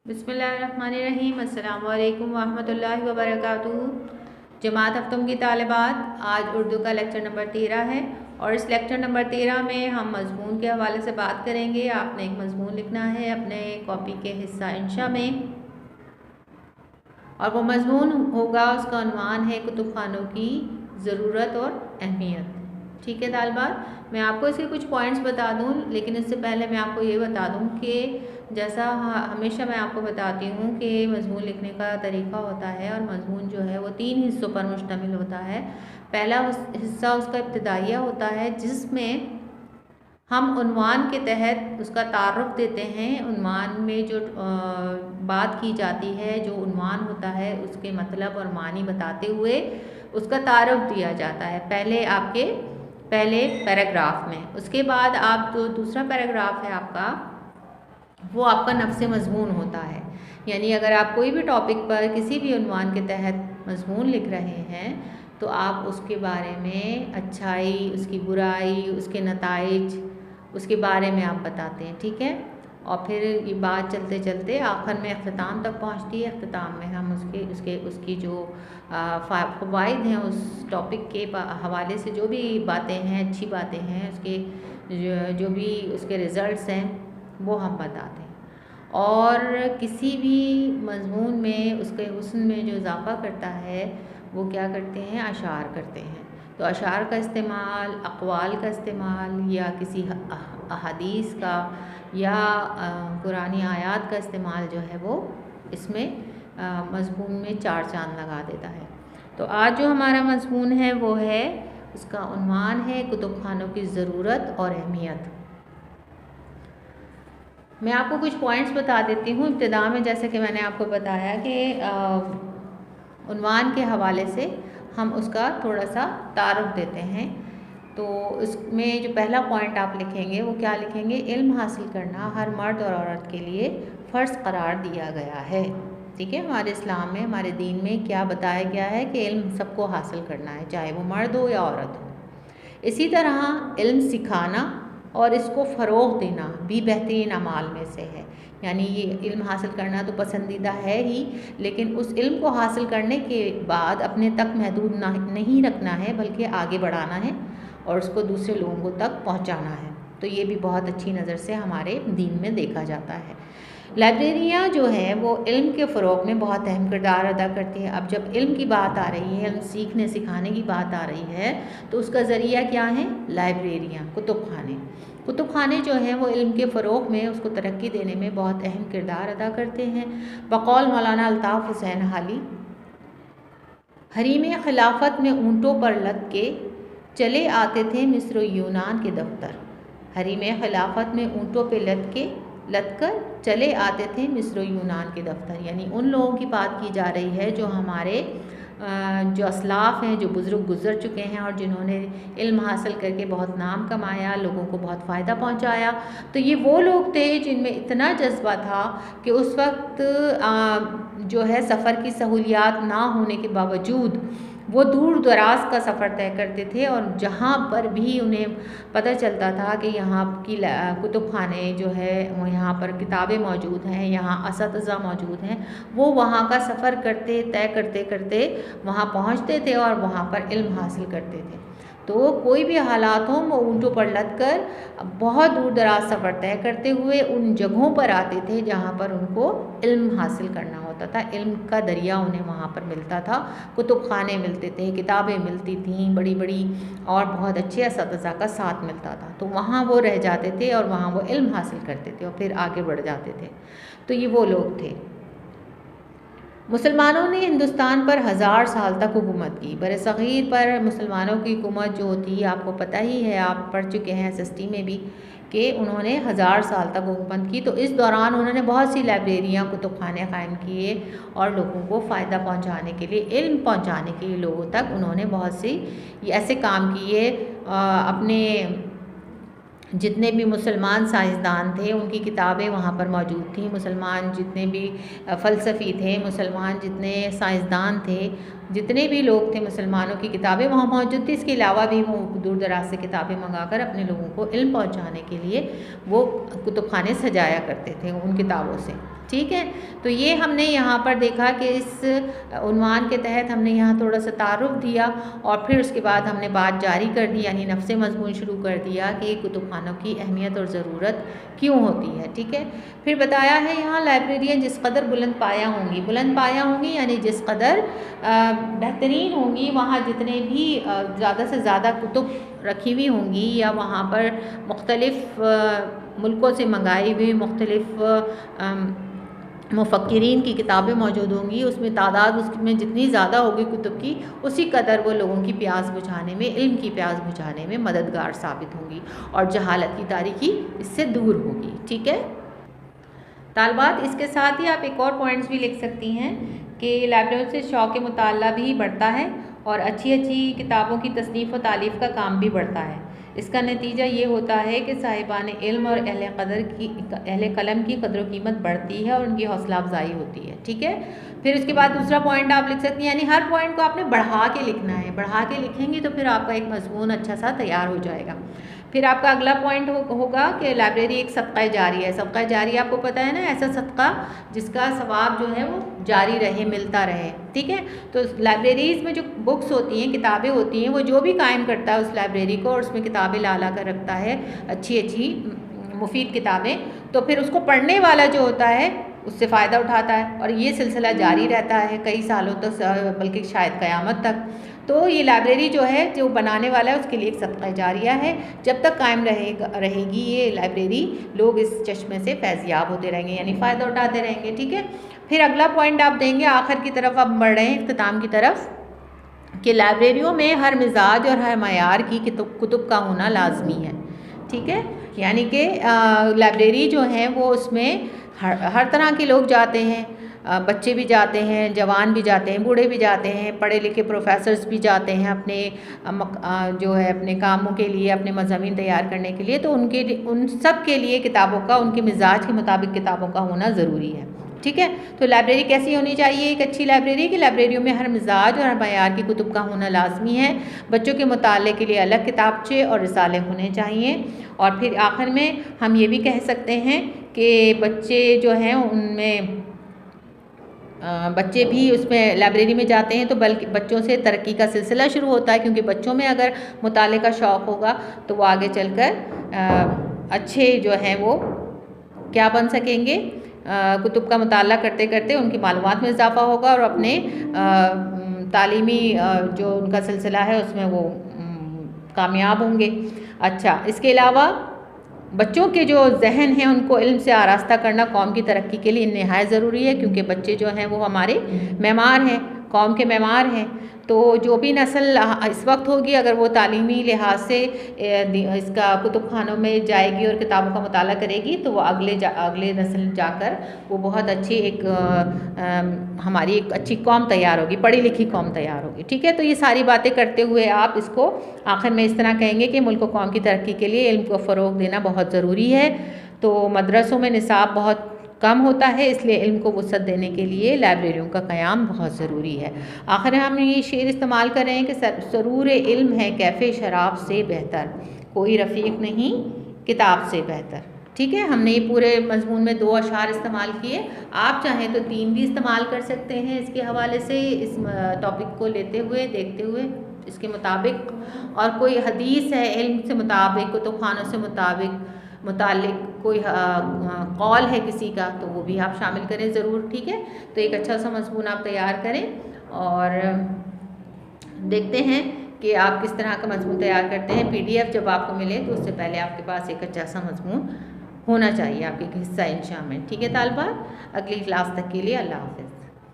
बिस्मिल्लाहिर्रहमानिर्रहीम। अस्सलाम वालेकुम वरहमतुल्लाहि वबरकातुहू। जमात हफ्तम की तालिबात, आज उर्दू का लेक्चर नंबर 13 है और इस लेक्चर नंबर 13 में हम मज़मून के हवाले से बात करेंगे। आपने एक मज़मून लिखना है अपने कॉपी के हिस्सा इंशा में और वो मज़मून होगा, उसका उन्वान है कुतुब खानों की ज़रूरत और अहमियत। ठीक है तालिबात, मैं आपको इसके कुछ पॉइंट्स बता दूं, लेकिन इससे पहले मैं आपको ये बता दूं कि जैसा हमेशा मैं आपको बताती हूँ कि मज़मून लिखने का तरीका होता है और मज़मून जो है वो 3 हिस्सों पर मुश्तमिल होता है। पहला हिस्सा उसका इब्तिदाइया होता है जिसमें हम उन्वान के तहत उसका तारुफ देते हैं। उन्वान में जो बात की जाती है, जो उन्वान होता है, उसके मतलब और मानी बताते हुए उसका तारुफ दिया जाता है पहले पैराग्राफ में। उसके बाद आप जो दूसरा पैराग्राफ है आपका, वो आपका नफ्स मज़मून होता है। यानी अगर आप कोई भी टॉपिक पर किसी भी उन्वान के तहत मज़मून लिख रहे हैं तो आप उसके बारे में अच्छाई, उसकी बुराई, उसके नताइज, उसके बारे में आप बताते हैं। ठीक है, और फिर ये बात चलते चलते आखिर में अख्ताम तक पहुंचती है। अख्ताम में हम उसकी जो फ़वाइद हैं उस टॉपिक के हवाले से जो भी बातें हैं, अच्छी बातें हैं, उसके जो भी उसके रिज़ल्ट्स हैं वो हम बताते हैं। और किसी भी मज़मून में उसके हुस्न में जो इजाफ़ा करता है वो क्या करते हैं, अशार करते हैं। तो अशार का इस्तेमाल, अक़वाल का इस्तेमाल या किसी अहादीस का या कुरानी आयात का इस्तेमाल जो है वो इसमें मज़मून में चार चाँद लगा देता है। तो आज जो हमारा मज़मून है वो है, उसका उन्वान है कुतुब खानों की ज़रूरत और अहमियत। मैं आपको कुछ पॉइंट्स बता देती हूँ इब्तिदा में। जैसे कि मैंने आपको बताया कि उन्वान के हवाले से हम उसका थोड़ा सा तारुफ देते हैं। तो इसमें जो पहला पॉइंट आप लिखेंगे वो क्या लिखेंगे, इल्म हासिल करना हर मर्द और औरत के लिए फ़र्ज़ करार दिया गया है। ठीक है, हमारे इस्लाम में, हमारे दीन में क्या बताया गया है कि इल्म सबको हासिल करना है, चाहे वो मर्द हो या औरत हो। इसी तरह इल्म सिखाना और इसको फ़रोग़ देना भी बेहतरीन अमाल में से है। यानी ये इल्म हासिल करना तो पसंदीदा है ही, लेकिन उस इल्म को हासिल करने के बाद अपने तक महदूद नहीं रखना है, बल्कि आगे बढ़ाना है और उसको दूसरे लोगों तक पहुंचाना है। तो ये भी बहुत अच्छी नज़र से हमारे दीन में देखा जाता है। लाइब्रेरियाँ जो हैं वो इल्म के फ़रोग़ में बहुत अहम किरदार अदा करती हैं। अब जब इल्म की बात आ रही है, इल्म सीखने सिखाने की बात आ रही है, तो उसका ज़रिया क्या है, लाइब्रेरियाँ, कुतुब खाने। कुतुब खाने जो हैं वो इल्म के फ़रोग़ में, उसको तरक्की देने में बहुत अहम किरदार अदा करते हैं। बक़ौल मौलाना अल्ताफ़ हुसैन हाली, हरीम खिलाफत में ऊँटों पर लद के चले आते थे मिस्र यूनान के दफ्तर। हरीम खिलाफत में ऊँटों पे लद कर चले आते थे मिस्र यूनान के दफ्तर। यानी उन लोगों की बात की जा रही है जो हमारे जो असलाफ़ हैं, जो बुज़ुर्ग गुज़र चुके हैं और जिन्होंने इल्म हासिल करके बहुत नाम कमाया, लोगों को बहुत फ़ायदा पहुंचाया। तो ये वो लोग थे जिनमें इतना जज्बा था कि उस वक्त जो है सफ़र की सहूलियात ना होने के बावजूद वो दूर दराज का सफ़र तय करते थे और जहाँ पर भी उन्हें पता चलता था कि यहाँ की कुतुब खाने जो है वो, यहाँ पर किताबें मौजूद हैं, यहाँ असातिज़ा मौजूद हैं, वो वहाँ का सफ़र तय करते करते वहाँ पहुँचते थे और वहाँ पर इल्म हासिल करते थे। तो कोई भी हालात हों, वो ऊँटों पर लद कर बहुत दूर दराज सफ़र तय करते हुए उन जगहों पर आते थे जहाँ पर उनको इल्म हासिल करना होता था। इल्म का दरिया उन्हें वहाँ पर मिलता था, कुतुब खाने मिलते थे, किताबें मिलती थीं बड़ी बड़ी, और बहुत अच्छे असातिज़ा का साथ मिलता था। तो वहाँ वो रह जाते थे और वहाँ वो इल्म हासिल करते थे और फिर आगे बढ़ जाते थे। तो ये वो लोग थे। मुसलमानों ने हिंदुस्तान पर 1000 साल तक हुकूमत की। बरसग़ीर पर मुसलमानों की हुकूमत जो होती है आपको पता ही है, आप पढ़ चुके हैं SST में भी, कि उन्होंने 1000 साल तक हुकूमत की। तो इस दौरान उन्होंने बहुत सी लाइब्रेरियाँ, कुतुब खाने क़ायम किए और लोगों को फ़ायदा पहुँचाने के लिए, इल्म पहुँचाने के लिए लोगों तक उन्होंने बहुत सी ऐसे काम किए। अपने जितने भी मुसलमान साइंसदान थे उनकी किताबें वहाँ पर मौजूद थीं। मुसलमान जितने भी फ़लसफ़ी थे, मुसलमान जितने साइंसदान थे, जितने भी लोग थे, मुसलमानों की किताबें वहाँ मौजूद थी। इसके अलावा भी वो दूर दराज से किताबें मंगाकर अपने लोगों को इल्म पहुँचाने के लिए वो कुतुब खाने सजाया करते थे उन किताबों से। ठीक है। तो ये हमने यहाँ पर देखा कि इस उन्वान के तहत हमने यहाँ थोड़ा सा तारुफ दिया और फिर उसके बाद हमने बात जारी कर दी, यानी नफ्से मज़मून शुरू कर दिया कि कुतुब खानों की अहमियत और ज़रूरत क्यों होती है। ठीक है। फिर बताया है यहाँ लाइब्रेरियाँ जिस कदर बुलंद पाया होंगी यानी जिस कदर बेहतरीन होंगी, वहाँ जितने भी ज़्यादा से ज़्यादा कुतुब रखी हुई होंगी या वहाँ पर मुख्तलिफ़ मुल्कों से मंगाई हुई मुख्तलिफ़ मुफ़क्किरीन की किताबें मौजूद होंगी, उसमें तादाद उसमें जितनी ज़्यादा होगी कुतुब की, उसी कदर वो लोगों की प्यास बुझाने में, इल्म की प्यास बुझाने में मददगार साबित होंगी और जहालत की तारीकी इससे दूर होगी। ठीक है तालबात, इसके साथ ही आप एक और पॉइंट्स भी लिख सकती हैं कि लाइब्रेरी से शौक़ मुताला भी बढ़ता है और अच्छी अच्छी किताबों की तसनीफ़ व तालीफ़ का काम भी बढ़ता है। इसका नतीजा ये होता है कि साहिबान इल्म और अहले कलम की कदर कीमत बढ़ती है और उनकी हौसला अफजाई होती है। ठीक है। फिर उसके बाद दूसरा पॉइंट आप लिख सकती हैं, यानी हर पॉइंट को आपने बढ़ा के लिखना है। बढ़ा के लिखेंगी तो फिर आपका एक मज़मून अच्छा सा तैयार हो जाएगा। फिर आपका अगला पॉइंट होगा कि लाइब्रेरी एक सदका जारी है। सदका जारी आपको पता है ना, ऐसा सदका जिसका सवाब जो है वो जारी रहे, मिलता रहे। ठीक है। तो लाइब्रेरीज़ में जो बुक्स होती हैं, किताबें होती हैं, वो जो भी कायम करता है उस लाइब्रेरी को और उसमें किताबें ला कर रखता है, अच्छी अच्छी मुफीद किताबें, तो फिर उसको पढ़ने वाला जो होता है उससे फ़ायदा उठाता है और ये सिलसिला जारी रहता है कई सालों तक, बल्कि शायद क़यामत तक। तो ये लाइब्रेरी जो है, जो बनाने वाला है उसके लिए एक सदका जारिया है। जब तक कायम रहेगी ये लाइब्रेरी, लोग इस चश्मे से फैज़याब होते रहेंगे, यानी फ़ायदा उठाते रहेंगे। ठीक है। फिर अगला पॉइंट आप देंगे, आखिर की तरफ आप बढ़ रहे हैं, इख्तिताम की तरफ, कि लाइब्रेरियों में हर मिजाज और हर मयार की कुतुब का होना लाजमी है। ठीक है। यानी कि लाइब्रेरी जो है वो उसमें हर तरह के लोग जाते हैं, बच्चे भी जाते हैं, जवान भी जाते हैं, बूढ़े भी जाते हैं, पढ़े लिखे प्रोफेसर्स भी जाते हैं अपने जो है अपने कामों के लिए, अपने मज़ामीन तैयार करने के लिए। तो उन सब के लिए किताबों का, उनके मिजाज के मुताबिक किताबों का होना ज़रूरी है। ठीक है। तो लाइब्रेरी कैसी होनी चाहिए? एक अच्छी लाइब्रेरी की लाइब्रेरियों में हर मिजाज और हर मयार की कुतुब का होना लाजमी है। बच्चों के मुताले के लिए अलग किताबचे और रिसाले होने चाहिए। और फिर आखिर में हम ये भी कह सकते हैं कि बच्चे जो हैं उनमें बच्चे भी उसमें लाइब्रेरी में जाते हैं तो बल्कि बच्चों से तरक्की का सिलसिला शुरू होता है, क्योंकि बच्चों में अगर मुताले का शौक़ होगा तो वो आगे चलकर अच्छे जो हैं वो क्या बन सकेंगे, कुतुब का मुताला करते करते उनकी मालूमात में इजाफ़ा होगा और अपने तालीमी जो उनका सिलसिला है उसमें वो कामयाब होंगे। अच्छा, इसके अलावा बच्चों के जो जहन हैं उनको इल्म से आरास्ता करना कौम की तरक्की के लिए नहायत ज़रूरी है, क्योंकि बच्चे जो हैं वो हमारे मेमार हैं, कौम के मेमार हैं। तो जो भी नस्ल इस वक्त होगी, अगर वो तालीमी लिहाज से इसका कुतुब खानों में जाएगी और किताबों का मुताला करेगी तो वो अगले नस्ल जाकर वो बहुत अच्छी हमारी एक अच्छी कौम तैयार होगी, पढ़ी लिखी कौम तैयार होगी। ठीक है। तो ये सारी बातें करते हुए आप इसको आखिर में इस तरह कहेंगे कि मुल्क कौम की तरक्की के लिए इल्म को फ़रोग़ देना बहुत ज़रूरी है। तो मदरसों में निसाब बहुत कम होता है, इसलिए इल्म को वुसअत देने के लिए लाइब्रेरियों का क़याम बहुत ज़रूरी है। आखिर हम ये शेर इस्तेमाल कर रहे हैं कि सरूर इल्म है कैफ़े शराब से बेहतर, कोई रफ़ीक नहीं किताब से बेहतर। ठीक है। हमने ये पूरे मज़मून में 2 अशार इस्तेमाल किए, आप चाहें तो 3 भी इस्तेमाल कर सकते हैं इसके हवाले से, इस टॉपिक को लेते हुए, देखते हुए इसके मुताबिक। और कोई हदीस है इल्म से मुताबिक, कुतुब खानों से मुतालिक कोई कौल है किसी का, तो वो भी आप शामिल करें ज़रूर। ठीक है। तो एक अच्छा सा मज़मून आप तैयार करें और देखते हैं कि आप किस तरह का मज़मून तैयार करते हैं। PDF जब आपको मिले तो उससे पहले आपके पास एक अच्छा सा मज़मून होना चाहिए, आपके हिस्सा इंशाअल्लाह में। ठीक है तालिबात, अगली क्लास तक के लिए अल्लाह हाफ़िज़।